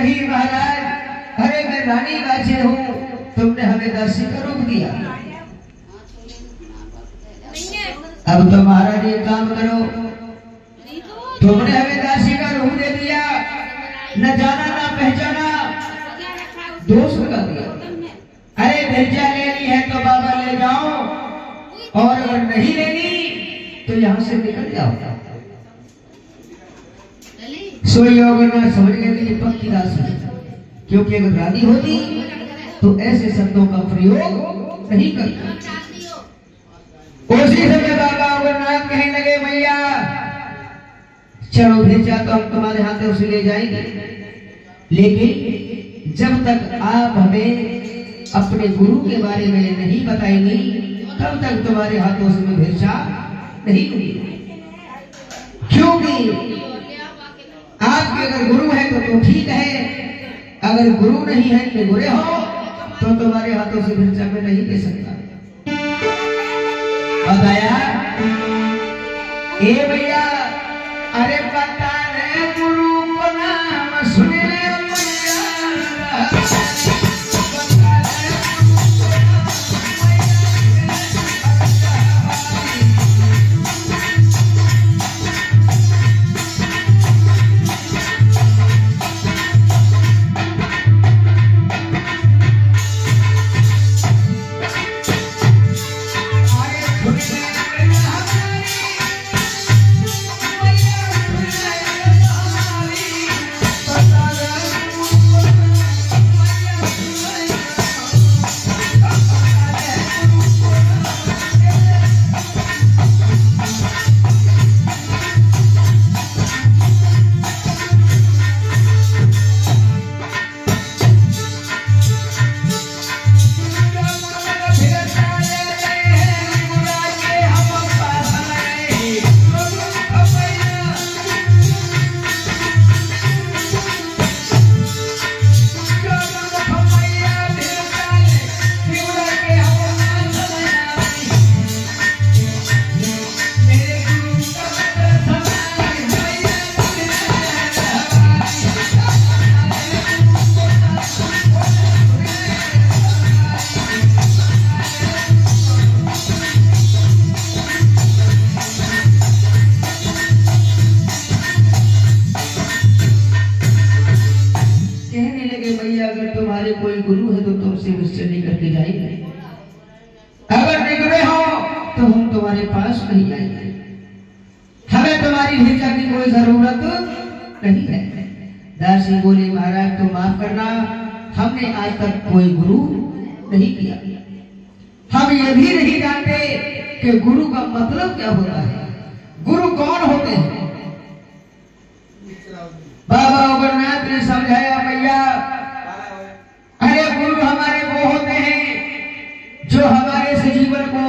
नहीं महाराज, अरे मैं रानी बाजे हूँ, तुमने हमें दासी का रूप दिया। अब तो महाराज ये काम करो, तुमने हमें दासी का रूप दे दिया, न जाना ना पहचाना, दोष लगा दिया। अरे भिर्जा लेनी है तो बाबा ले जाओ, और अगर नहीं लेनी तो यहाँ से निकल जाओ। सोई अगर ना समझ लेती ये पक्की दासी है, क्योंकि अगर रानी होती तो ऐसे शब्दों का प्रयोग नहीं करती। उसी समय बाबा अमरनाथ कहने लगे, मैया चलो भेजा तो हम तुम्हारे हाथ उसे ले जाएंगे, लेकिन जब तक आप हमें अपने गुरु के बारे में नहीं बताएंगी तब तक तुम्हारे हाथों से मैं भेजा नहीं लूंगी। क्योंकि आपके अगर गुरु है तो ठीक है, अगर गुरु नहीं है कि बुरे हो तो तुम्हारे हाथों से भेजा मैं नहीं दे सकता। बताया ए भैया, अरे पता है गुरु को नाम सुने कोई गुरु है तो तुमसे निश्चय करके जाएंगे, अगर निकले हो तो हम तुम्हारे पास नहीं आएंगे, हमें तुम्हारी भिक्षा की कोई जरूरत नहीं है। दासी बोली, महाराज तो माफ करना, हमने आज तक कोई गुरु नहीं किया, हम ये भी नहीं जानते कि गुरु का मतलब क्या होता है, गुरु कौन होते हैं। बाबा अमरनाथ ने समझाया, भैया अरे गुरु हमारे वो होते हैं जो हमारे से जीवन को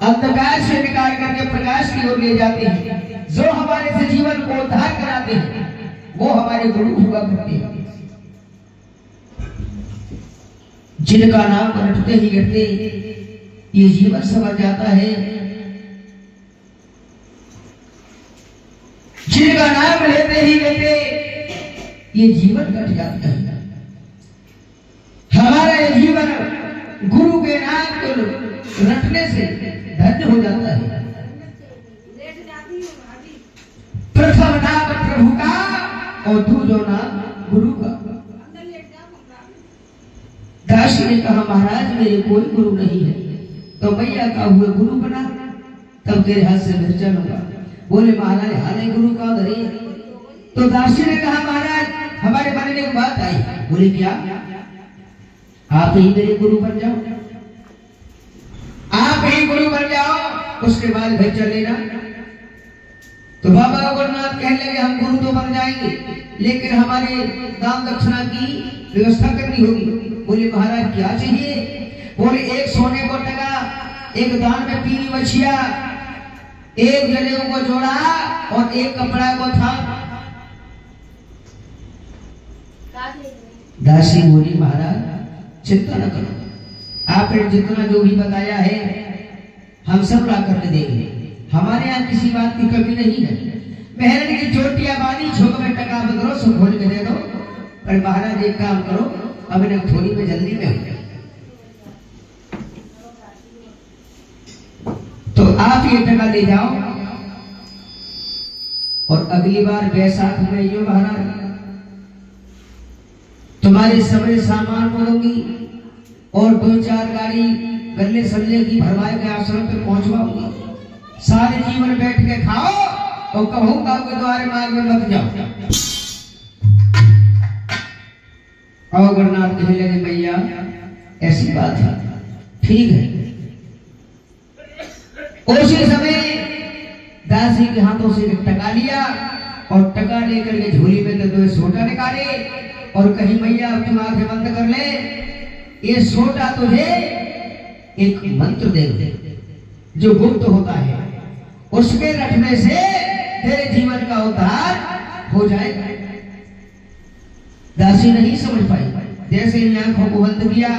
अंधकार से निकाल करके प्रकाश की ओर ले जाते हैं, जो हमारे से जीवन को उद्धार कराते हैं, वो हमारे गुरु हुआ करते हैं। जिनका नाम रटते ही रटते ये जीवन संवर जाता है, जिनका नाम लेते ही लेते ये जीवन कट जाता है। हमारा ये जीवन गुरु के नाम को रटने से धन्य हो जाता है। प्रथम नाम प्रभु का और दूसरा नाम गुरु का। दासी ने कहा, महाराज मेरे कोई गुरु नहीं है, तो मैया का हुए गुरु बना, तब तेरे हाथ से मिर्चा लूंगा। बोले, महाराज हाले गुरु का धरे। तो दासी ने कहा, महाराज हमारे मन में एक बात आई। बोले, क्या? आप ही मेरे गुरु बन जाओ, आप ही गुरु बन जाओ, उसके बाद भेजा लेना। तो बाबा अमरनाथ कहने लगे, हम गुरु तो बन जाएंगे, लेकिन हमारे दान दक्षिणा की व्यवस्था करनी होगी। बोले, महाराज क्या चाहिए? बोले, एक सोने को टका, एक दान में पीली मछिया, एक जनेऊ को जोड़ा और एक कपड़ा को था। दासी बोली, महाराज चिंता न करो, आपने जितना जो भी बताया है हम सब ला कर देंगे, हमारे यहाँ किसी बात की कमी नहीं है। मेहरन की चोटियां बानी, झोंक में टका बदलो, सुख खोल के दे दो। पर महाराज एक काम करो, अब इन्हें थोड़ी में जल्दी में हो, तो आप ये टका ले जाओ और अगली बार बैसाख में यो महाराज तुम्हारे सभी सामान बोलूंगी और 2-4 गाड़ी गले सल्ले की भरवाए के आश्रम पे पहुंचवाऊंगी। सारे जीवन बैठ के खाओ और कहूंगा के द्वारे मार्ग में मत जाओ। अवगरनाथ कहने लगे भैया ऐसी बात है, ठीक है। उसी समय दासी के हाथों से टका लिया और टका लेकर के झोली में तो 2 सोटा निकाले और कहीं भैया अब तुम आंखें बंद कर ले, ये सोटा तुझे एक मंत्र दे जो गुप्त होता है, उसके रटने से तेरे जीवन का उद्धार हो जाएगा। दासी नहीं समझ पाई, जैसे ही आंखों को बंद किया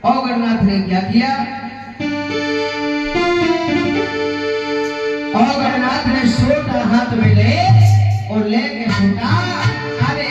अवगरनाथ ने क्या किया, अवगरनाथ ने सोटा हाथ में ले और लेके सोटा अरे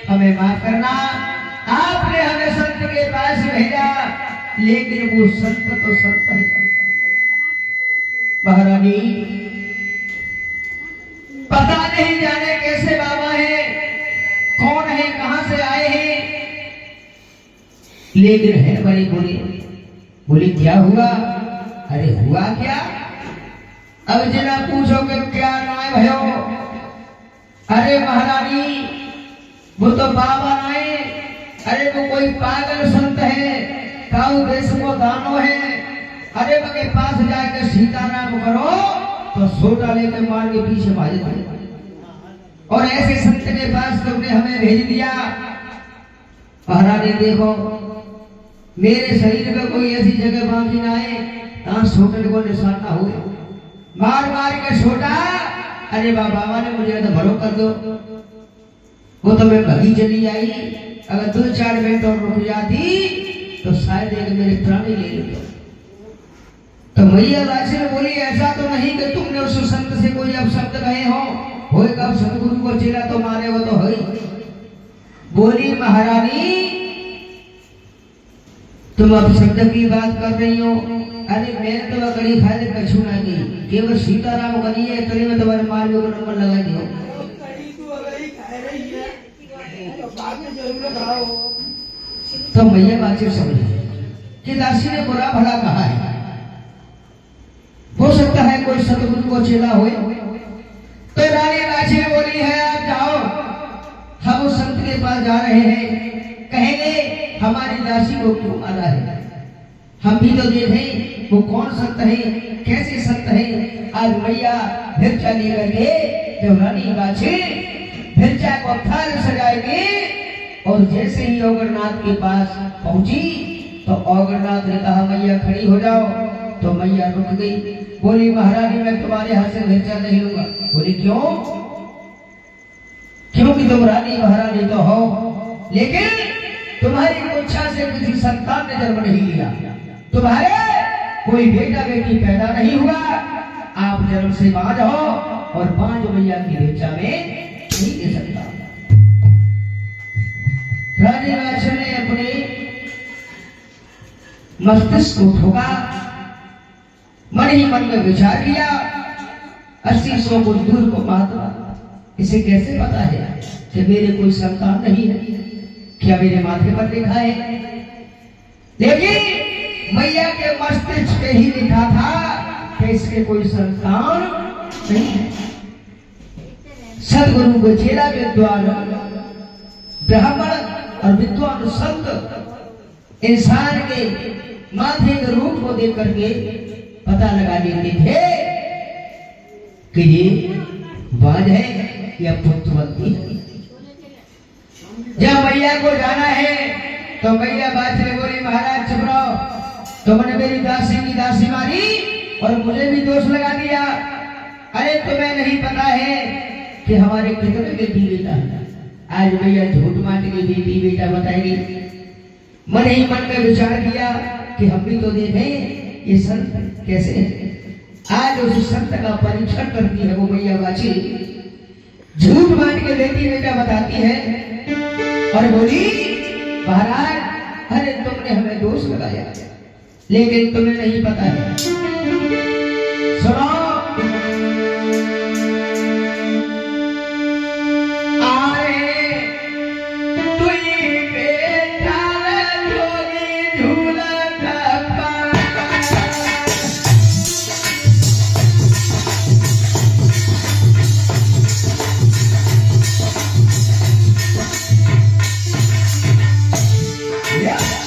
हमें माफ करना, आपने हमें संत के पास भेजा, लेकिन वो संत तो संत है। महारानी पता नहीं जाने कैसे बाबा है, कौन है, कहां से आए हैं, लेकिन है बड़ी बोली क्या हुआ? अरे हुआ क्या? अब जना पूछो कि क्या नाय भयो? अरे महारानी वो तो बाबा नाय, अरे वो कोई पागल संत है, काऊ देश को दानो है, अरे मगे पास जाकर सीताराम करो तो सोटा लेकर मार के पीछे भाग जाए। और ऐसे संत के पास तुमने हमें भेज दिया। महारानी देखो मेरे शरीर में कोई ऐसी जगह बाकी ना है जहां सोटे को निशाना हो, मार मार के छोटा अरे बाबा ने मुझे तो भरो कर दो। वो तो मैं भगी चली आई, अगर 2-4 मिनट और रुक जाती तो शायद एक मेरे प्राण ही ले लेते। तो मैया राशि में बोली ऐसा तो नहीं कि तुमने उस संत से कोई अपशब्द कहे हो कब सतगुरु को चेला तो मारे वो तो है। बोली महारानी तुम अपशब्द की बात कर रही हो, अरे मैंने तो वह कड़ी खाए कछू नहीं, केवल सीताराम करी है कड़ी में तुम्हारे माल को नंबर लगा दियो। तो मैया बातचीत समझ कि दासी ने बुरा भला कहा है, हो सकता है कोई सतगुरु को चेला हो। तो रानी दासी ने बोली है आप जाओ, हम उस संत के पास जा रहे हैं, कहेंगे हमारी दासी को क्यों मारा है, हम भी तो देखें वो कौन संत है, कैसे संत है। आज मैया भिरचा लेकर के जब रानी बाछी भिरचा को थाल सजाएगी और जैसे ही ओगरनाथ के पास पहुंची तो ओगरनाथ ने कहा मैया खड़ी हो जाओ। तो मैया रुक गई, बोली महारानी मैं तुम्हारे हाथ से भिरचा नहीं लूंगा। बोली क्यों? क्योंकि तुम रानी महारानी तो हो, लेकिन तुम्हारी इच्छा से किसी संतान ने जन्म नहीं लिया, तुम्हारे कोई बेटा बेटी पैदा नहीं हुआ, आप जन्म से बांझ हो और बांझ मैया की भिक्षा में नहीं दे सकता। रानी राजा ने अपने मस्तिष्क को ठोका, मन ही मन में विचार किया, 80 को दूर को महात्मा इसे कैसे पता है कि मेरे कोई संतान नहीं है, क्या मेरे माथे पर लिखा है? लेकिन मैया के मस्तिष्क पे ही लिखा था कि इसके कोई संतान नहीं है। सदगुरु को चेला विद्वान ब्राह्मण और विद्वान संत इंसान के माथे के रूप को देख करके पता लगा लेते थे कि ये बाज है या पुत्रवती है। जब मैया को जाना है तो मैया बात ने बोली महाराज चुप रहो, तुमने मेरी दासी की दासी मारी और मुझे भी दोष लगा दिया। अरे तुम्हें नहीं पता है कि हमारे कितने बेटी बेटा है। आज मैया झूठ मान के बेटी बेटा बताएगी। मन ही मन में विचार किया कि हम भी तो देखें ये संत कैसे है। आज उस संत का परीक्षण करती है वो मैया बाछी, झूठ मान के बेटी बेटा बताती है और बोली महाराज अरे तुमने हमें दोष लगाया लेकिन तुम्हें नहीं पता है। सुनो Yeah.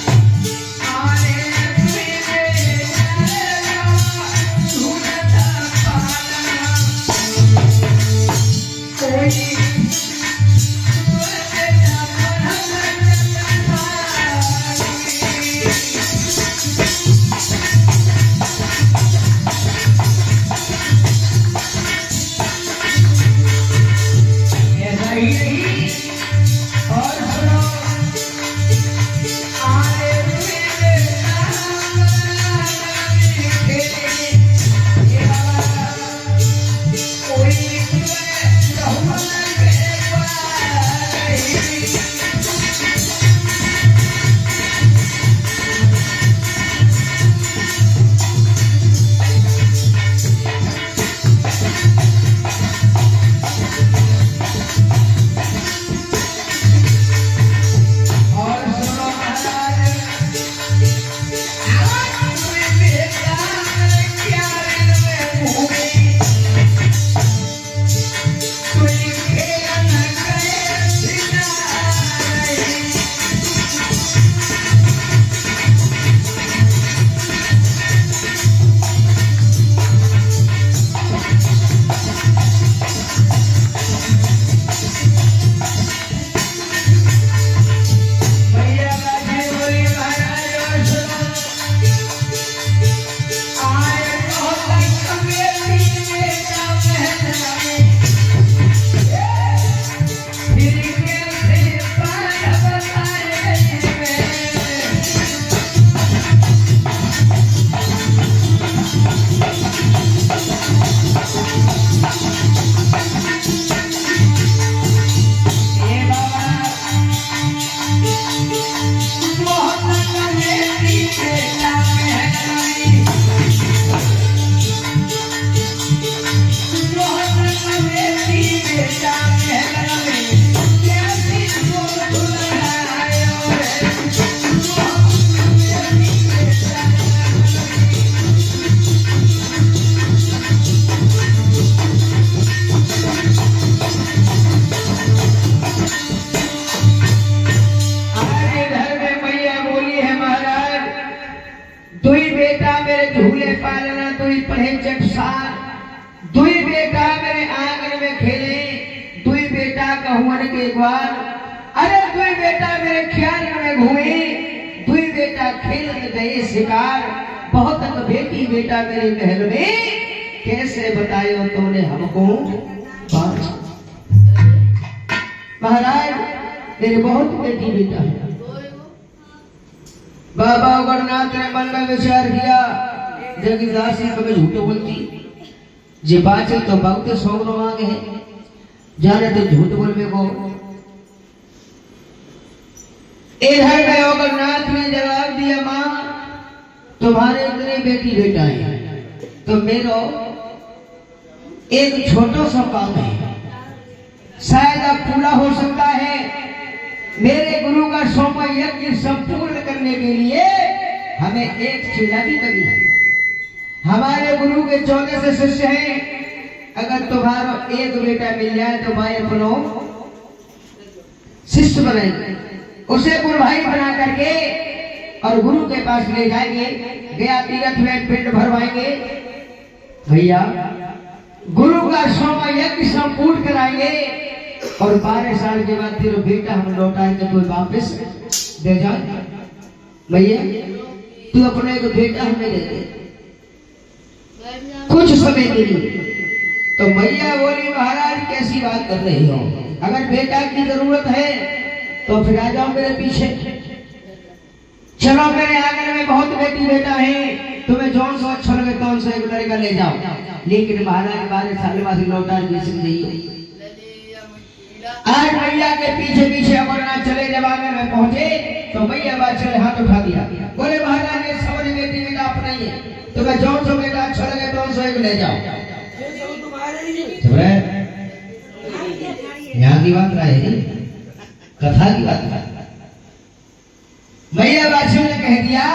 बेटा मेरे झूले पालना, दुई पढ़े चटसार, दुई बेटा मेरे आंगन में खेले, दुई बेटा कहुअन के ग्वार, अरे दुई बेटा मेरे ख्याल में घूमे, दुई बेटा खेल में गए शिकार, बहुत तक बेटी बेटा मेरे महल में, कैसे बतायो तूने हमको बात। महाराज मेरे बहुत बेटी बेटा है। बाबा गणनाथ ने मन में विचार किया, जगदासी कभी झूठ बोलती, जे बाचे तो बहुत सौन मांगे है, जाने तो झूठ बोलने को। इधर में गणनाथ ने जवाब दिया, मां तुम्हारे इतने बेटी बेटा है, तो मेरा एक छोटा सा काम है, शायद अब पूरा हो सकता है। मेरे गुरु का सोमा यज्ञ संपूर्ण करने के लिए हमें एक चेला की कमी है। हमारे गुरु के 14 शिष्य हैं, अगर तुम्हारा एक बेटा मिल जाए तो भाई अपनो शिष्य बनाएंगे, उसे गुरु भाई बना करके और गुरु के पास ले जाएंगे, गया तीर्थ में पिंड भरवाएंगे, भैया गुरु का सोमा यज्ञ संपूर्ण कराएंगे और 12 साल के बाद तेरा बेटा हम लौटा के कोई वापस दे जाए। भैया तू अपने को बेटा हमें दे दे कुछ समय के लिए। तो भैया बोली, महाराज कैसी बात कर रही हो, अगर बेटा की जरूरत है तो फिर आ जाओ मेरे पीछे, चलो मेरे आंगन में बहुत बेटी बेटा है, तुम्हें जौन सा अच्छा लगे तौन सा एक लड़का ले जाओ। लेकिन महाराज 12 साल बाद लौटा नहीं। आज भैया के पीछे पीछे अमरनाथ चले, जब आंगन में पहुंचे तो भैया बात चले हाथ उठा दिया, बोले महाराज ये सब बेटी बेटा अपना ही है, तुम्हें जौन सा बेटा अच्छा लगे तौन सा एक ले जाओ। यहाँ की बात रहे, कथा की बात। भैया बादशाह ने कह दिया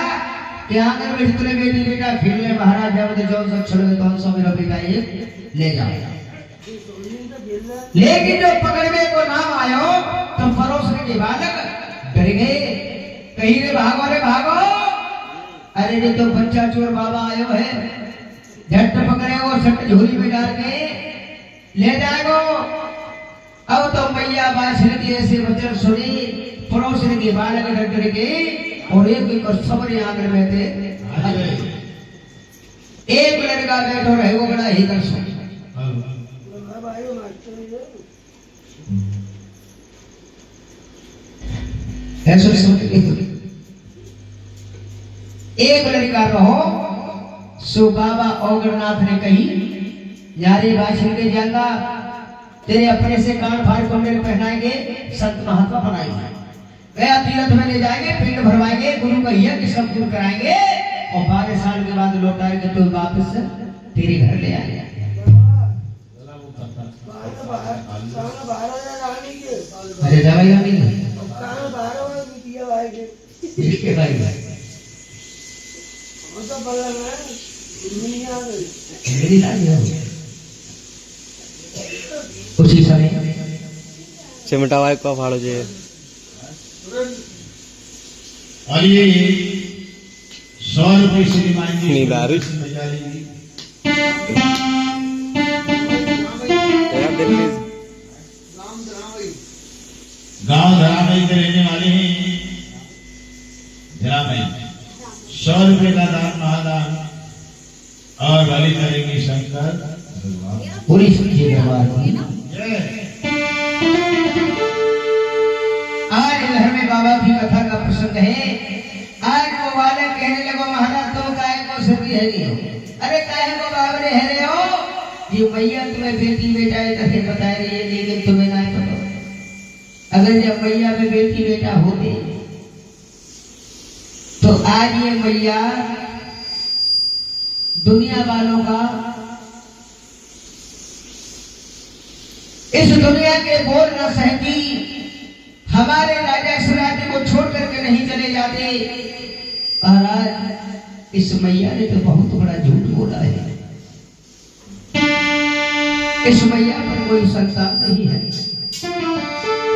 कि आंगन में जितने बेटी बेटा खेलने, महाराज जब जौन सा अच्छा लगे तौन सा मेरा बेटा ये ले जाओ। लेकिन जो पकड़ने को नाम आयो तो परोसने के बालक डर गए, कहीं रे भागो। अरे ये तो बच्चा चोर बाबा आयो है, झट पकड़े और सट झोली में डाल के ले जाएगो। अब तो मैया बादशाह की ऐसे वचन सुनी, पड़ोसने के बालक डर के और एक सबरे आंगन में थे। एक लड़का बैठो रहे, वो बड़ा ही कर सो एक लड़का रहो। सो बाबा औगरनाथ ने कही, यारे बादशाह के जाएगा, तेरे अपने से कान फाड़ कुंडल पहनाएंगे, संत महात्मा बनाएंगे, गया तीर्थ में ले जाएंगे, पिंड भरवाएंगे, गुरु का यज्ञ संपूर्ण कराएंगे और 12 साल के बाद लौटाएंगे तो वापस तेरे घर ले आएंगे। अरे दवाई नहीं इसके भाई उसी समय चिमटा भाई को फाड़ो जे और ये 100 रुपये श्रीमान जी नींद आ रही दिल्ली गांव धरामई के रहने वाले हैं। धरामई 100 रुपये का दान महादान और वाली करेंगे शंकर पूरी सुनिए दरबार की। आज घर में बाबा की कथा का प्रसंग है। आज वो वाले कहने लगे, महाराज तुम काहे को सभी है नहीं हो, अरे काहे को बाबरे है रहे हो, ये मैया तुम्हें बेटी बेटा करके बता रही है, लेकिन तुम्हें नहीं पता। अगर जब मैया में बेटी बेटा होते तो आज ये मैया दुनिया वालों का, इस दुनिया के बोल न सहती, हमारे राजा सुराजी को छोड़ करके नहीं चले जाते। महाराज इस मैया ने तो बहुत बड़ा झूठ बोला है, इस मैया पर कोई संतान नहीं है।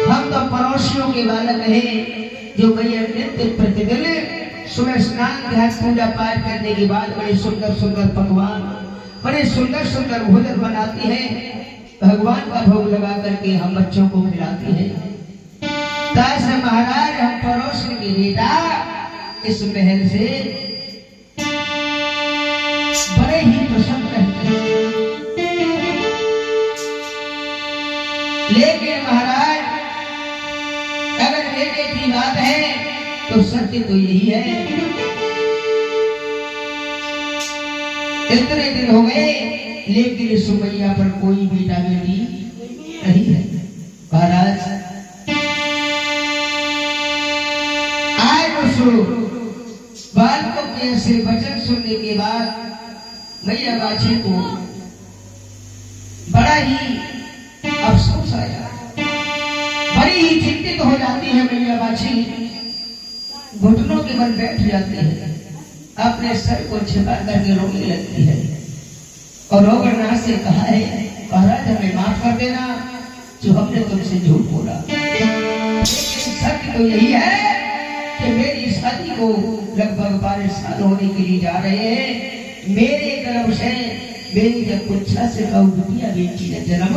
हम तो पड़ोसियों के बालक हैं, जो मैया नित्य प्रतिदिन सुबह स्नान ध्यान पूजा पाठ करने के बाद बड़े सुंदर सुंदर पकवान, बड़े सुंदर सुंदर भोजन बनाती है, भगवान का भोग लगा करके हम बच्चों को खिलाती है। तासे महाराज हम पड़ोसी के बेटा इस महल से बड़े ही प्रसन्न रहते हैं। लेकिन महाराज अगर कहने की बात है तो सत्य तो यही है, इतने दिन हो गए लेकिन सुमैया पर कोई बेटा बेटी नहीं है। महाराज आज बालकों के ऐसे वचन सुनने के बाद मैया बाछी को बड़ा ही अफसोस आया, बड़ी ही चिंतित हो जाती है मैया बाछी, घुटनों के बल बैठ जाती है, अपने सर को छिपा करके रोने लगती है और रोगरनाथ से कहा है, महाराज हमें माफ कर देना जो हमने तुमसे झूठ बोला। लेकिन सत्य तो यही है कि मेरी शादी को लगभग 12 साल होने के लिए जा रहे हैं। मेरे गर्भ से मेरी जब कुच्छा से बिटिया बेटी ने जन्म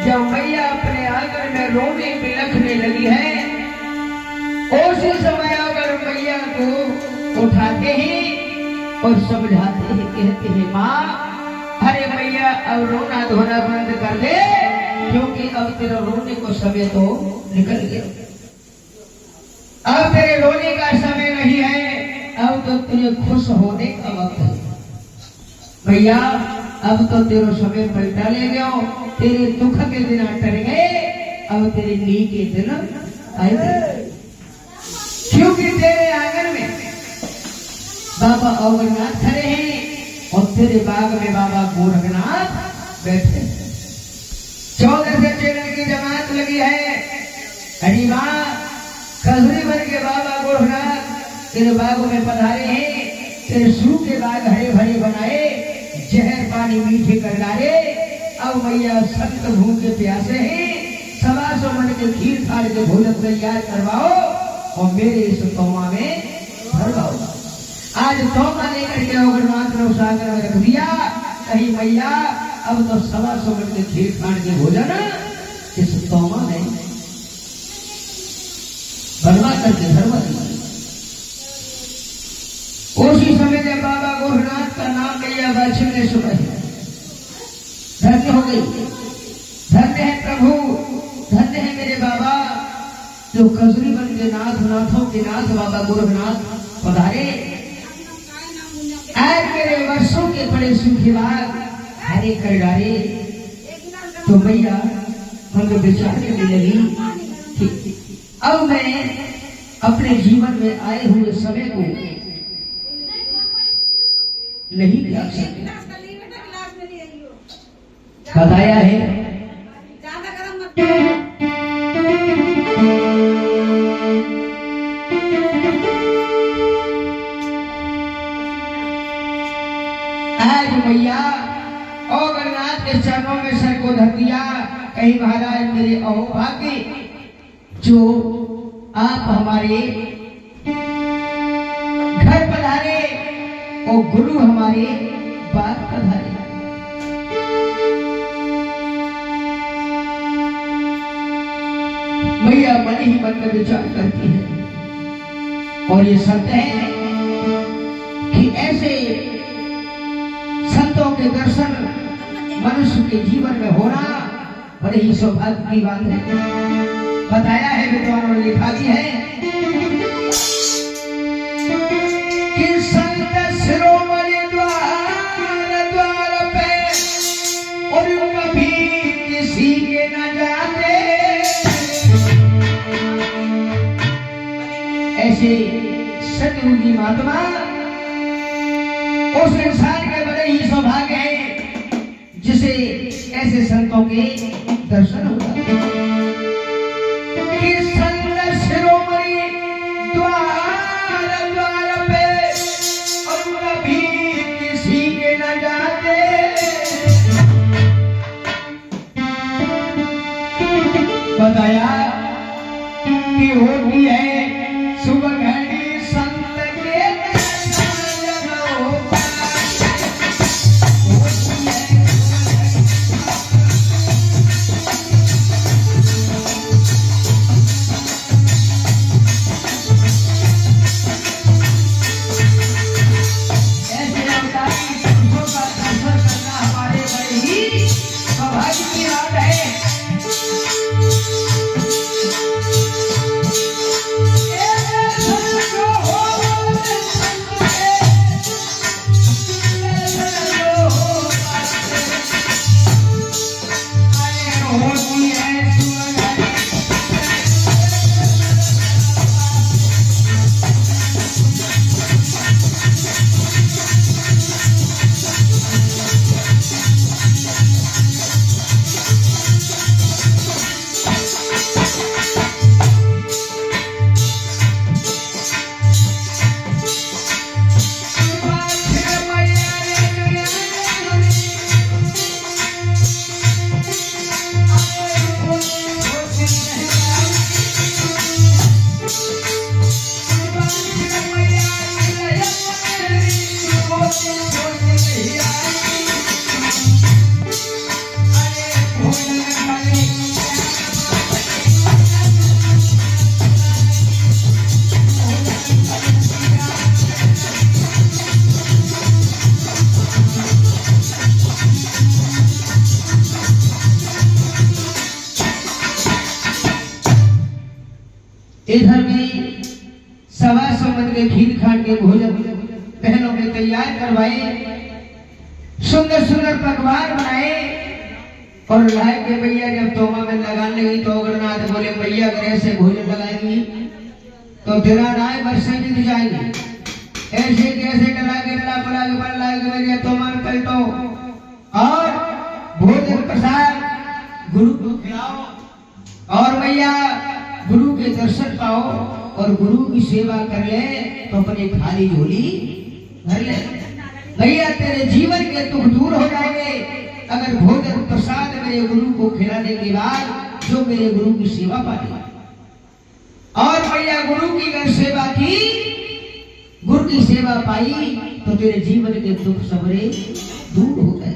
जब मैया अपने आंगन में रोने बिलखने लगी है, उसी समय अगर मैया को उठाते हैं और समझाते हैं, कहते हैं माँ अरे मैया अब रोना धोना बंद कर दे, क्योंकि अब तेरा रोने को समय तो निकल गया, अब तेरे रोने का समय नहीं है, अब तो तेरे खुश होने का वक्त है। भैया अब तो तेरा समय पलटा ले गयो, तेरे दुख के दिन टल गए, अब तेरे नी के दिन आए, क्योंकि तेरे आंगन में बाबा अवरनाथ खड़े हैं और तेरे बाग में बाबा गोरखनाथ बैठे हैं। 14 से चेलन की जमात लगी है। अरे माँ खजूरी बन के बाबा गोरखनाथ तेरे बागों में पधारे हैं, तेरे सूखे बाग हरे भरे बनाए, जहर पानी मीठे कर डाले। अब मैया संत भूखे प्यासे हैं, 125 मन के खीर खाड़ के भोजन तैयार करवाओ और मेरे इस तोमा में भरवाओ। आज तोमा लेकर के अवगरनाथ ने उस आंगन में रख दिया, कहीं मैया अब तो 125 मन के खीर खाड़ के भोजन इस तोमा में बनवा करके धरवा दिया। उसी समय जब बाबा गोरखनाथ का नाम मैया बाछी ने सुना, धन्य हो गई, धन्य है प्रभु, धन्य है मेरे बाबा, जो खजूरी बन के नाथ नाथों के नाथ बाबा गोरखनाथ पधारे। आज मेरे वर्षों के बड़े सूखे बाग हरे कर डाले। तो मैया मन विचार करने लगी कि अब मैं अपने जीवन में आए हुए समय को नहीं त्याग सकती। बताया है आज मैया अवगरनाथ के चरणों में सर को धर दिया, कहीं महाराज मेरे अहोभाग्य जो आप हमारे घर पधारे और गुरु हमारे बात पधारे। मैया मन ही मन में विचार करती है और ये सत्य है कि ऐसे संतों के दर्शन मनुष्य के जीवन में होना बड़े ही सौभाग्य की बात है। बताया है विद्वानों ने लिखा भी है कि संत शिरोमणि द्वार द्वार पे और कभी किसी के न जाते। ऐसे सतयुगी महात्मा उस इंसान के बड़े ही सौभाग्य है जिसे ऐसे संतों के दर्शन होता है कि संत शिरोमणि द्वार द्वार पे और कभी किसी के न जाते। बताया कि होती है सुबह घड़ी संत के दर्शन होता इधर भी 125 मन के खीर खान के भोजन बहनों ने तैयार करवाए, सुंदर सुंदर पकवान बनाए और लाए के भैया जब तोमा में लगाने लगी तो अग्रनाथ बोले भैया अगर ऐसे भोजन लगाएंगी तो तेरा राय वर्षे बीत जाएंगे। ऐसे कैसे डला के पड़ा के भैया तोमा में पलटो और भोजन प्रसाद गुरु को खिलाओ और भैया गुरु के दर्शन पाओ और गुरु की सेवा कर ले तो अपनी खाली झोली भर ले। भैया तेरे जीवन के दुख दूर हो जाएंगे अगर भोजन प्रसाद मेरे गुरु को खिलाने के बाद जो मेरे गुरु की सेवा पाए। और भैया गुरु की अगर सेवा की, गुरु की सेवा पाई तो तेरे जीवन के दुख सबरे दूर हो गए।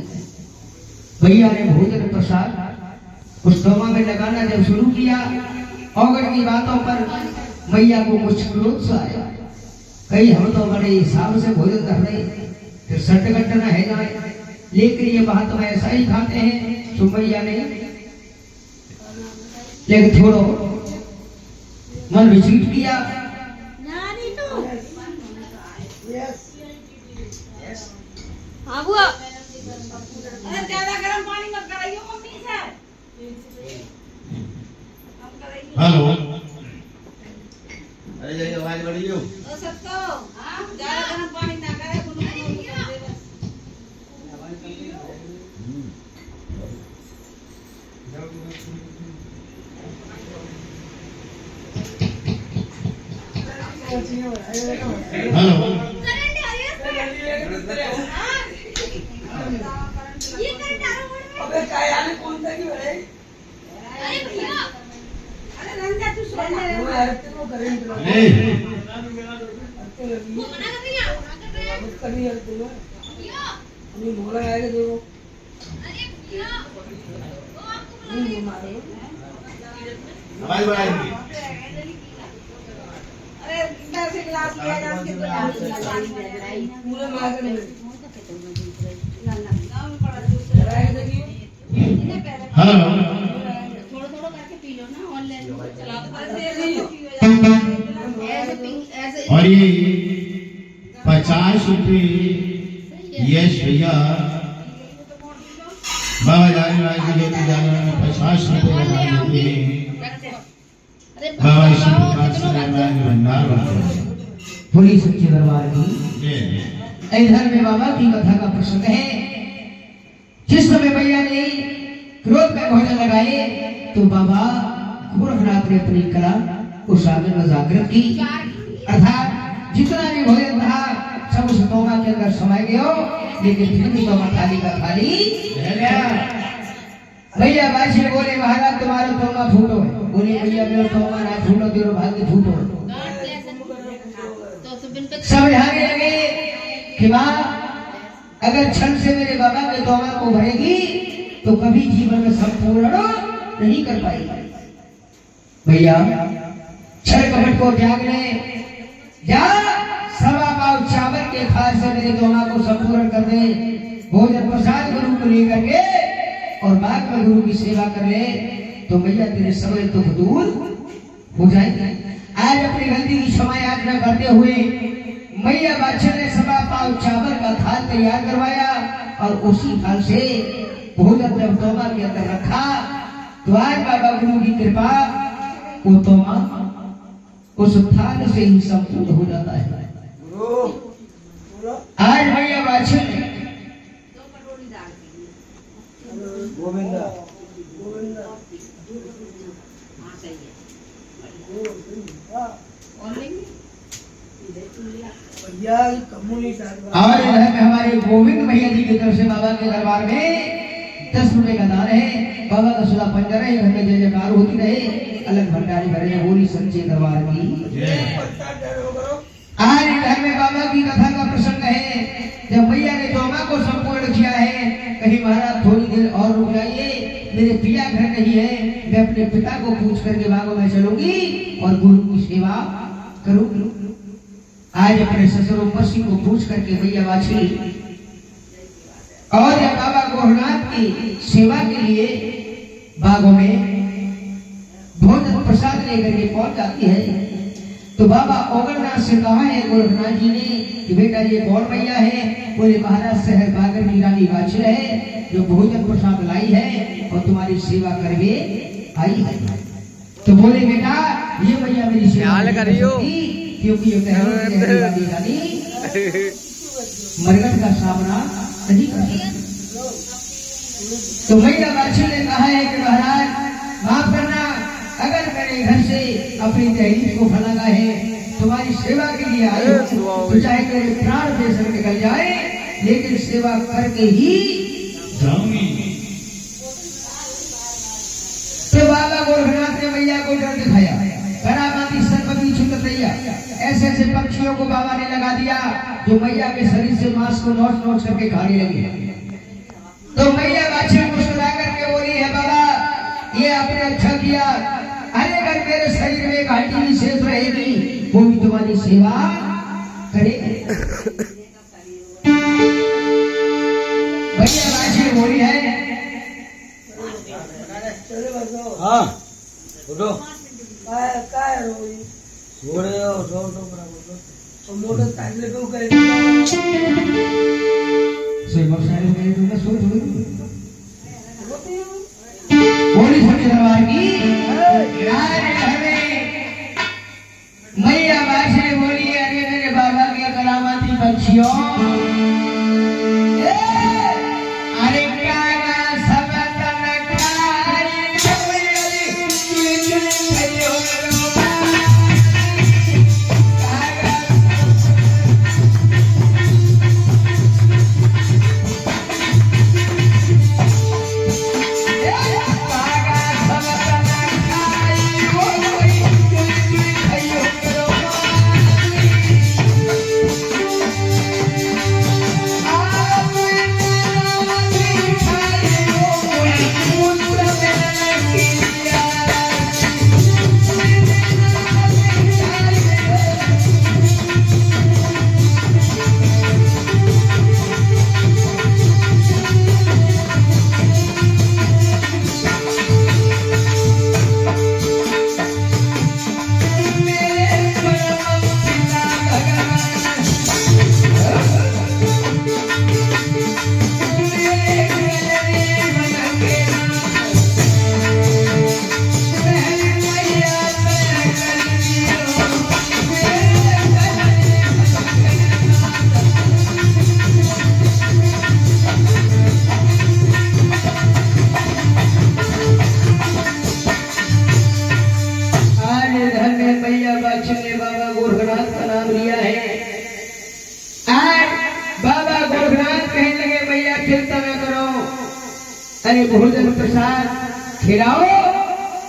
भैया ने भोजन प्रसाद उस तोमा में लगाना जब शुरू किया, औगड़ की बातों पर मैया को कुछ क्रोध सा आया। कई हम तो बड़े हिसाब से भोजन कर रहे, फिर सटगट न है जाए, लेकिन ये बात तो ऐसा ही खाते हैं तो मैया ने लेकिन थोड़ो मन विचलित किया। हाँ बुआ, अरे ज्यादा गर्म पानी मत कराइयो मम्मी से। हेलो, अरे ये आवाज बड़ी हो। ओ सत्तो, हाँ ज्यादा गर्म पानी ना करे गुनगुन कर दे बस। हेलो, ये करंट आ रहा है। अबे काय आने कौन सा की भाई? अरे भैया, अरे रंजा तू सुन ले। वो आरती को करंट लगा। ए, आरती लगी। वो मना कर दिया, मना कर रहे हैं। मत करिए आरती को। भैया, अभी मोला आएगा देखो। अरे भैया, वो आपको नहीं मारो। आवाज बढ़ाएंगे। अरे इधर से गिलास लिया जा के पूरे मार के गांव में पड़ा जूस कराएगा देखिए। इन्हें पहले हेलो, थोड़ा थोड़ा करके पी लो ना, ऑनलाइन चला और ये 50 रुपये यश भैया बाबा जाने वाले लेते जाने में 50 रुपये लगा देते हैं। बाबा इसी प्रकार से भंडार बनते हैं। बोली सच्चे दरबार की। ये इधर में बाबा की कथा का प्रसंग है। जिस समय मैया ने क्रोध में भोजन लगाए तो बाबा गोरखनाथ ने अपनी कला उस आंगन में जागृत की, अर्थात जितना भी भोजन था सब उस तोमा के अंदर समाये गए हो, लेकिन फिर भी तोमा थाली का थाली रह गया। भैया बाजी बोले महाराज तुम्हारा तोमा फूटो है। बोले भैया मेरा तोमा ना फूटो, तेरा भाग्य फूटो। सब यहाँ लगे कि माँ अगर क्षण से मेरे बाबा के तोमा को भरेगी तो कभी जीवन में संपूर्ण नहीं कर पाएगी। भैया छल कपट को त्याग ले, जा 1.25 पाव चावल के खार से मेरे तोमा को संपूर्ण कर दे। भोजन प्रसाद गुरु को लेकर के और बाद में गुरु की सेवा कर ले तो भैया तेरे समय दुख दूर हो जाएगी। आज अपनी गलती की क्षमा याचना करते हुए मैया बादशाह ने 1.25 पाव चावल का थाल तैयार करवाया और उसी थाल से भोजन जब तोमा के अंदर रखा तो आज बाबा गुरु की कृपा वो तोमा उस थाल से ही संपूर्ण हो जाता है। आज मैया बादशाह ने गोविंदा भैया और इधर में हमारे गोविंद भैया जी की तरफ से बाबा के दरबार में 10 रुपए का दान है। बाबा का सुधा पंजा रहे, घर में जय जयकार होती रहे, अलग भंडारी भरे। होली सच्चे दरबार की। आज घर में बाबा की कथा का प्रसंग है। जब मैया ने तोमा को संपूर्ण किया है, कहीं महाराज थोड़ी देर और रुक जाइए, मेरे पिया घर नहीं है, मैं अपने पिता को पूछ करके बागों में चलूंगी और गुरु की सेवा करूंगी। आज अपने ससुर पसी को पूछ करके भैया बाछी और जब बाबा गोरखनाथ की सेवा के लिए बागों में भोजन प्रसाद लेकर के पहुंच जाती है तो बाबा ओगरनाथ से कहा है गोरखनाथ जी ने कि बेटा ये कौन भैया है? बोले महाराज शहर बागर की रानी बाछी है जो भोजन प्रसाद लाई है और तुम्हारी सेवा करके आई है। तो बोले बेटा ये भैया मेरी सेवा क्योंकि ये रानी मरगट का सामना नहीं कर सकती। तो मैया बाछी ने कहा है कि महाराज माफ करना, अगर मेरे घर से अपनी तहरीर को फलाना है, तुम्हारी सेवा के लिए आई तो चाहे तेरे प्राण देकर निकल जाए लेकिन सेवा करके ही जाऊंगी। तो बाबा गोरखनाथ ने मैया को डर दिखाया, करामाती सर्वपति छुटतैया, ऐसे ऐसे पक्षियों को बाबा ने लगा दिया जो मैया के शरीर से मांस को नोच नोच करके खाने लगे। तो मैया बाछी मुस्कुरा करके बोली है बाबा ये आपने अच्छा किया, अरे अगर मेरे शरीर में घाटी भी शेष रहेगी वो भी तुम्हारी सेवा करेगी। भैया बाछी बोली है हाँ बोलो काय रोई बोले सो बराबर तो मोटर ताकले पे करे से मसाले में तुमने सोच लो बोली सच्चे दरबार की। मैया बाछी ने बोली अरे मेरे बाबा के करामाती पक्षियों अरे क्या सब Oh उन्हें भोजन प्रसाद खिलाओ,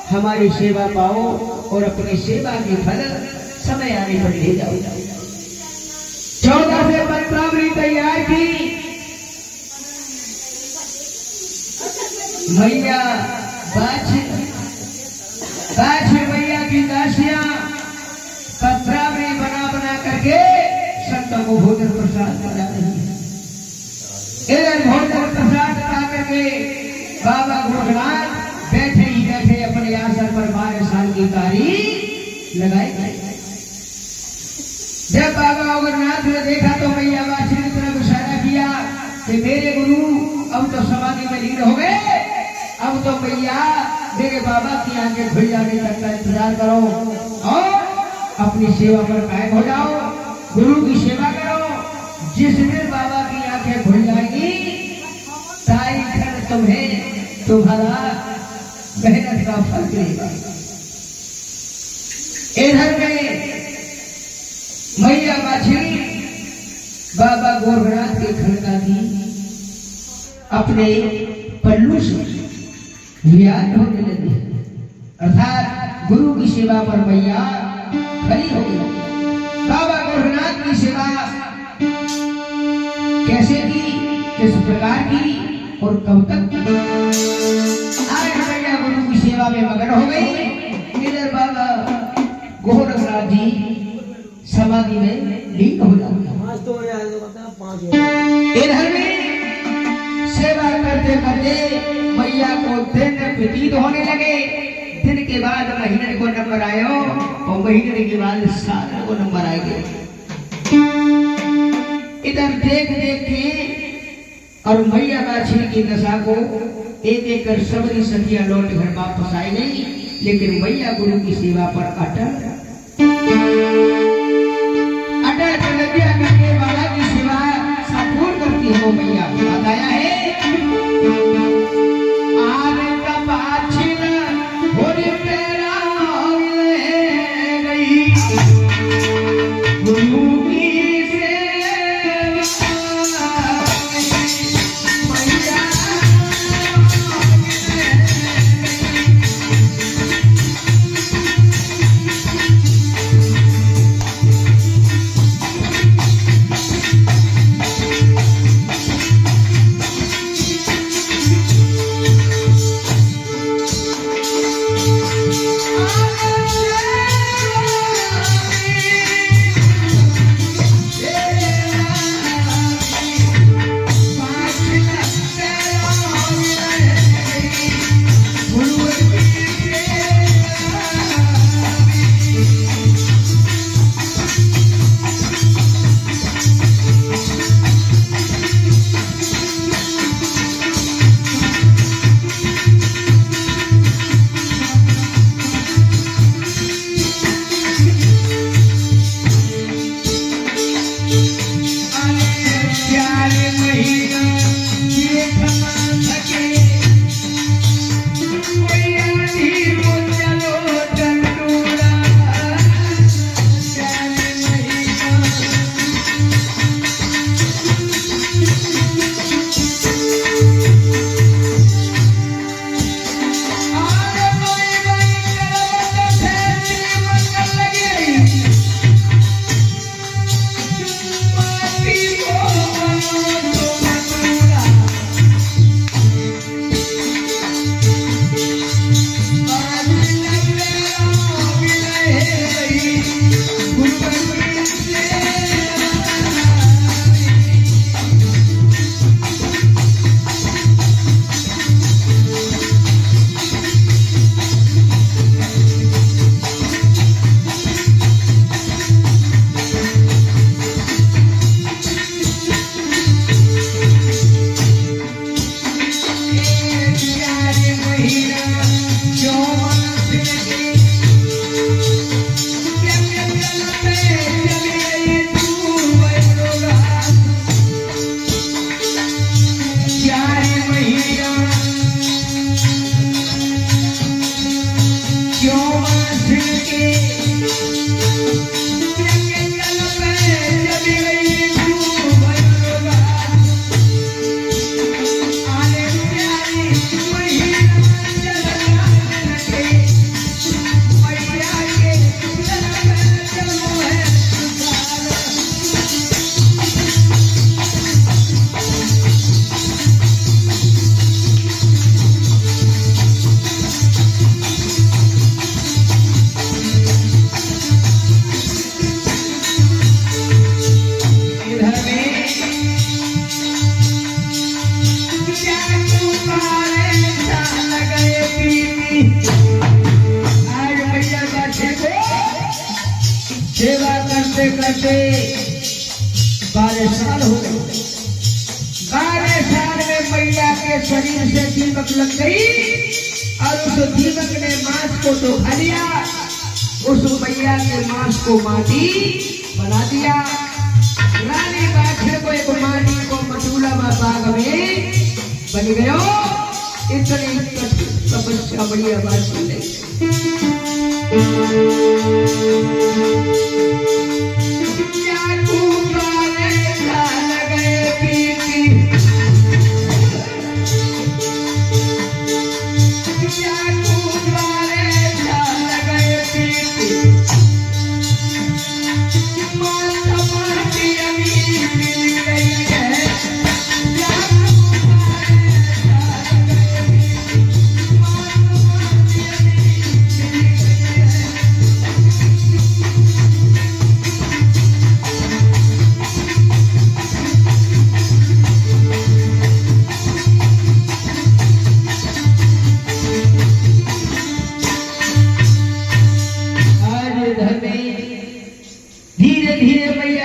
हमारी सेवा पाओ और अपनी सेवा के फल समय आने पर ले जाओ। 14 से पत्रावली तैयार की। मैया मैया की दासियां पत्रावली बना बना करके संतों को भोजन प्रसाद करा रही है। इधर भोजन प्रसाद खा करके बाबा गोरखनाथ बैठे ही बैठे अपने आसन पर 12 साल की तारीख लगाई। जब बाबा गोरखनाथ ने देखा तो मैया बाछी की तरफ इशारा किया कि मेरे गुरु अब तो समाधि में लीन हो गए, अब तो मैया मेरे बाबा की आंखें खुल जाने तक का इंतजार करो और अपनी सेवा पर कायम हो जाओ, गुरु की सेवा करो। जिस दिन बाबा की आंखें खुल जाएगी तारीख तुम्हें तुम्हारा मेहनत का फल मिलेगा। इधर में मैया बाछी बाबा गोरखनाथ के खड़का की अपने पल्लू से याद होने लगी, अर्थात गुरु की सेवा पर मैया खड़ी हो गई। बाबा गोरखनाथ की सेवा कैसे की, किस प्रकार की और कब तक की? आज मैया गुरु की सेवा में मगन हो गई। इधर बाबा गोरखनाथ जी समाधि में लीन हो जाते। इधर में सेवा करते करते मैया को दिन व्यतीत होने लगे। दिन के बाद महीने को नंबर आयो और महीने के बाद साल को नंबर आएंगे। इधर देख देख के और मैया बाछी की दशा को एक एक कर सबरी सखियां लौट घर वापस आई गई, लेकिन मैया गुरु की सेवा पर अटल कन्हैया करके बाबा की सेवा संपूर्ण करती है वो मैया। बताया है सेवा करते करते 12 साल हो गए। 12 साल में मैया के शरीर से दीमक लग गई और उस दीमक ने मांस को तो खा लिया। उस मैया के मांस को माटी बना दिया। रानी बाछे को एक माटी को मटूला बाग में बन गयो। इतनी तपस्या मैया बाछी ने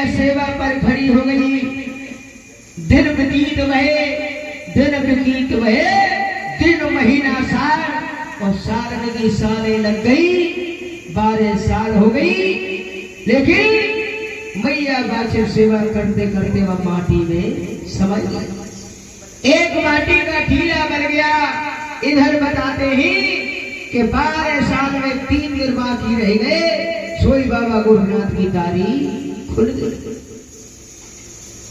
सेवा पर खड़ी हो गई। दिन व्यतीत भये, दिन व्यतीत भये, दिन महीना साल और साल में गई सालें लग गई। 12 साल हो गई। लेकिन मैया बाछे सेवा करते करते वह माटी में समा गई। एक माटी का टीला बन गया। इधर बताते ही कि 12 साल में 3 दिन बाकी रह गए। सोई बाबा गुरुनाथ की दारी खुल गई।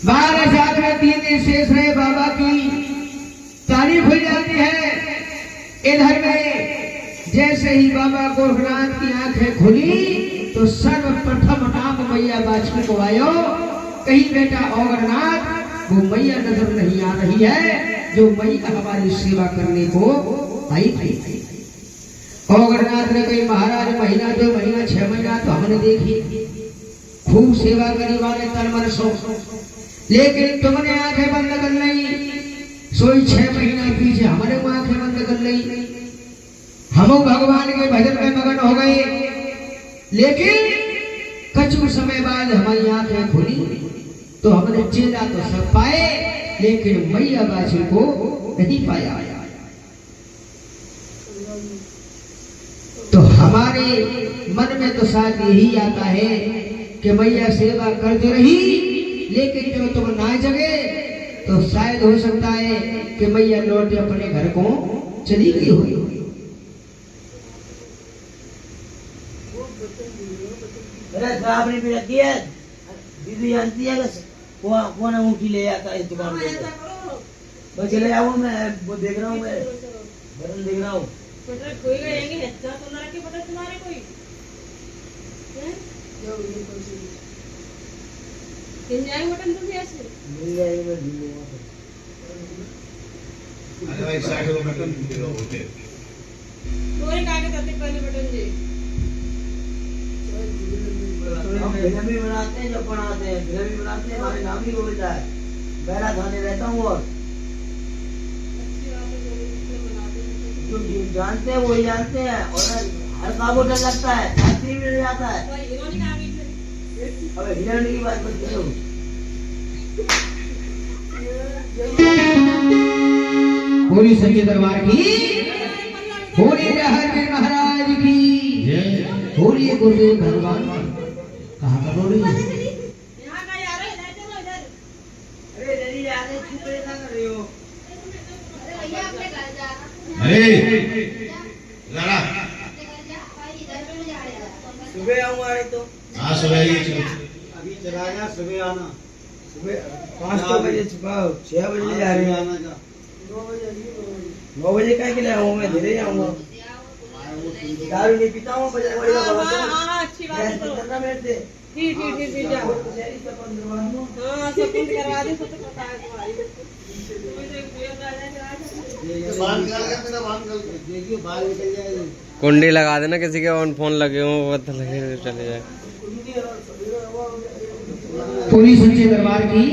12 साल में 3 दिन शेष रहे। बाबा की तारीफ हो जाती है। इधर में जैसे ही बाबा गोरखनाथ की आंखें खुली तो सर्वप्रथम नाम मैया बाछी को आयो। कहीं बेटा औगरनाथ वो मैया नजर नहीं आ रही है जो मैया हमारी सेवा करने को आई थी। औगरनाथ ने कही महाराज महीना 2 महीना 6 महीना तो हमने देखी, खूब सेवा करने वाले तन मन सो, लेकिन तुमने आंखें बंद कर ली। सोई 6 महीना पीछे हमारे को आंखें बंद कर ली। हम भगवान के भजन में मगन हो गए। लेकिन कछु समय बाद हमारी आंखें खुली तो हमने चेला तो सब पाए लेकिन मैया बाछी को नहीं पाया। तो हमारे मन में तो शायद यही आता है कि मैया सेवा करती रही लेकिन जब तुम ना जगे तो शायद हो सकता है कि मैया लौट अपने घर को चली गई हुई। खराबरी भी रखी है। दीदी जानती है कौन अंगूठी ले आता है दुकान पे। मैं चले आऊँ, मैं वो देख रहा हूँ, मैं बटन देख रहा हूँ। कोई गएंगे अच्छा तो ना रखे बटन तुम्हारे कोई मिल जाएंगे बटन तुम ऐसे मिल जाएंगे। मैं ढूंढ लूंगा। अरे भाई 60 रुपए बटन होते कोई कागज आते पहले बटन जी हम फिल्म भी बनाते हैं, जब बनाते हैं फिल्म भी बनाते हैं, हमारे नाम ही बोलता है। बैरा थाने रहता हूँ और जो जानते हैं वही जानते हैं। और हर काम को डर लगता है, शास्त्री भी नहीं आता है। अब हिरण की बात करते हो। होली सच्चे दरबार की, होली हर महाराज की, होली गुरुदेव भगवान। कहाँ पर बोल रही है? यहाँ का यार है इधर चलो इधर। अरे जल्दी आने क्यों परेशान कर रही हो? अरे भैया अपने घर जा। अरे जरा सुबह आऊंगा तो। हाँ सुबह ही चलो। अभी चला जा, सुबह आना। सुबह 5 बजे सुबह 6 बजे जा रहे हैं। 9 बजे का के लिए आऊँ, मैं धीरे आऊँगा। दारू नहीं पीता हूँ, बजा बजा हाँ अच्छी बात है। 15 मिनट दे। ठीक जाओ। हाँ सब कुछ करवा दे, सब तो पता है तुम्हारी। देखिए बाहर निकल जाएगा। कुंडी लगा देना, किसी के ऑन फोन लगे हो वो तो लगे चले जाए। पूरी सच्चे दरबार की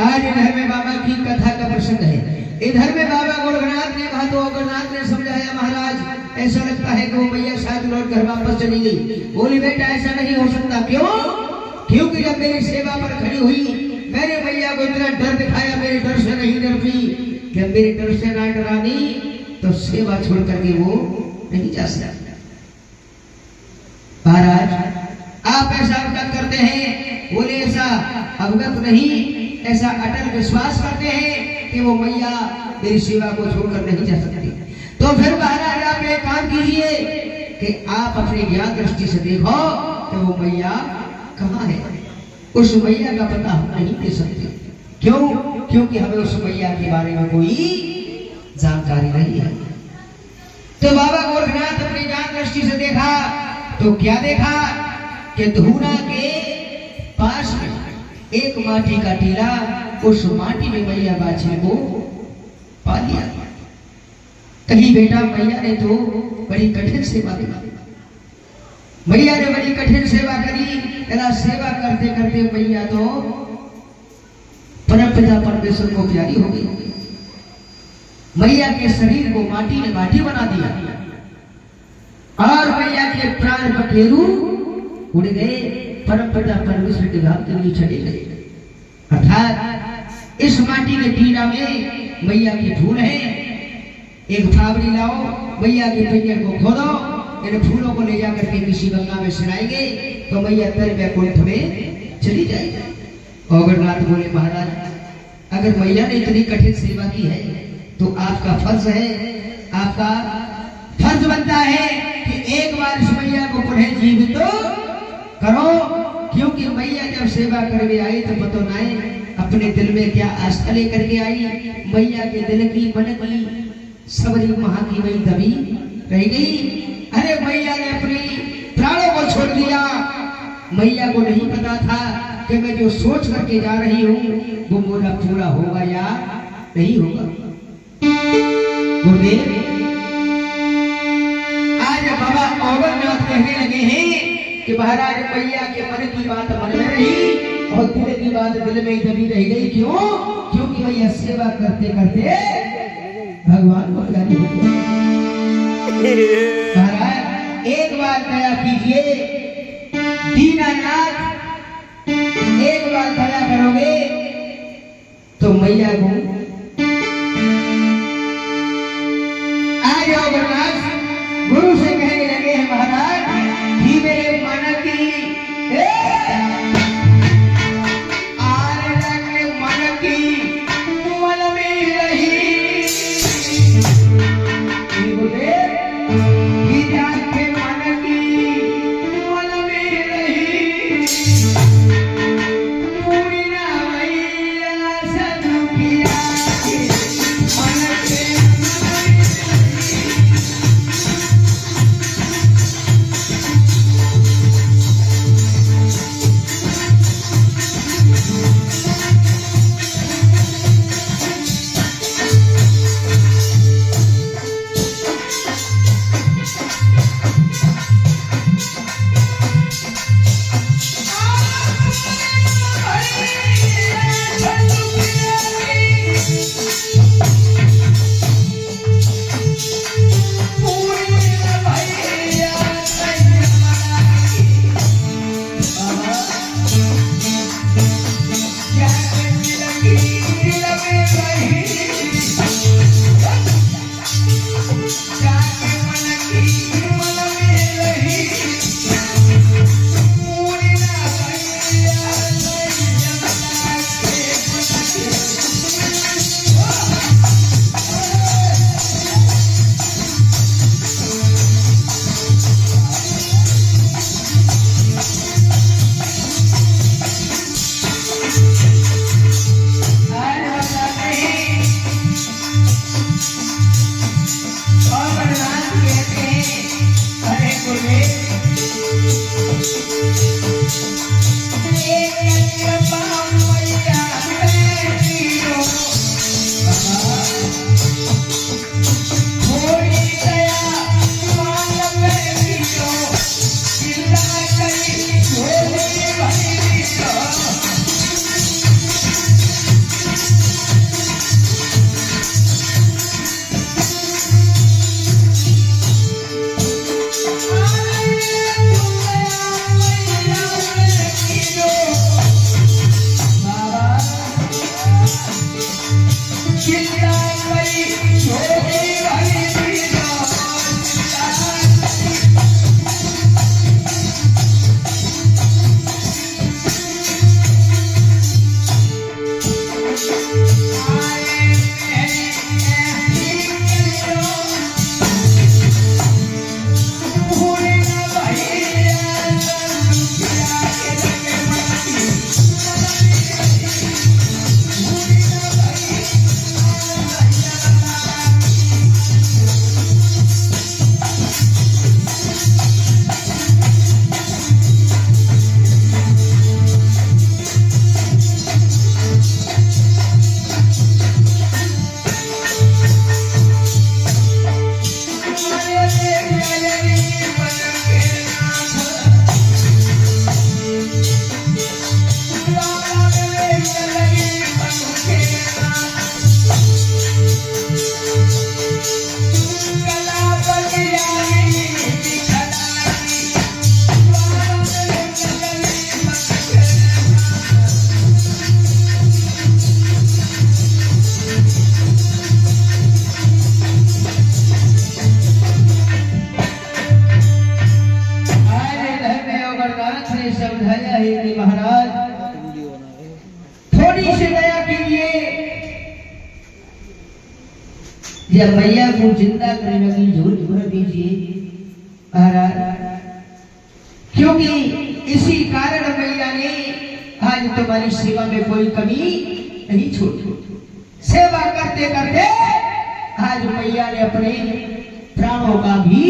आज इधर में बाबा की कथा का प्रसंग है। इधर में बाबा गोरखनाथ ने कहा तो गोरखनाथ ने समझाया महाराज ऐसा लगता है कि वो मैया शायद लौट घर वापस चली गई। बोली बेटा ऐसा नहीं हो सकता। क्यों? क्योंकि जब मेरी सेवा पर खड़ी हुई मैंने मैया को इतना डर दिखाया, मेरे डर से नहीं डरती। जब मेरे डर से ना डरानी तो सेवा छोड़ करके वो नहीं जा सकता। महाराज आप ऐसा अवगत करते हैं? बोले ऐसा अवगत नहीं, ऐसा अटल विश्वास करते हैं कि वो मैया मेरी सेवा को छोड़कर नहीं जा सकती। तो फिर महाराज आप एक काम कीजिए कि आप अपनी ज्ञान दृष्टि से देखो कि वो मैया कहाँ है। उस मैया का पता हम नहीं दे सकते। क्यों? क्योंकि हमें उस मैया के बारे में कोई जानकारी नहीं है। तो बाबा गोरखनाथ अपनी ज्ञान दृष्टि से देखा तो क्या देखा कि धूना के पास में एक माटी का टीला, उस माटी में मैया बाछी को पा लिया। कहीं बेटा मैया ने तो बड़ी कठिन सेवा की। मैया ने बड़ी कठिन सेवा करी। तेरा सेवा करते करते मैया तो परमपिता परमेश्वर को प्यारी हो गई। मैया के शरीर को माटी ने माटी बना दिया और मैया के प्राण पखेरु उड़ गए, परमपिता परमेश्वर के धाम के लिए चले गए। अर्थात इस माटी के टीला में मैया के फूल हैं। एक फावड़ी लाओ, मैया के पिंजर को खोदो, इन फूलों को ले जाकर के किसी गंगा में सिराएंगे तो मैया तर वैकुंठ में चली जाएगी। औगरनाथ बोले महाराज अगर मैया ने इतनी कठिन सेवा की है तो आपका फर्ज है, आपका फर्ज बनता है कि एक बार इस मैया को पुनः जीवित तो करो। क्योंकि मैया जब सेवा करके आई तो पता नहीं अपने दिल में क्या आस्था लेकर के आई। मैया के दिल की मन की सबरी महा की वही दबी रह गई। अरे मैया ने अपनी प्राणों को छोड़ दिया। मैया को नहीं पता था कि मैं जो सोच करके जा रही हूँ वो मेरा पूरा होगा या नहीं होगा। गुरुदेव आज बाबा औगरनाथ कहने लगे हैं कि महाराज मैया के मन की बात मन में रही और दिल की बात दिल में ही दबी रह गई। क्यों? क्योंकि मैया सेवा करते करते भगवान को प्यारी हो गई। महाराज एक बार दया कीजिए, दीनानाथ एक बार दया करोगे तो मैया को आज औगरनाथ गुरु से कहने लगे हैं महाराज ही मेरे मन की पूरी ना मैया सदुखिया जब मैया को जिंदा करने की जरूरत भर दीजिए महाराज, क्योंकि इसी कारण मैया ने आज तुम्हारी सेवा में कोई कमी नहीं छोड़ी। सेवा करते करते आज मैया ने अपने प्राणों का भी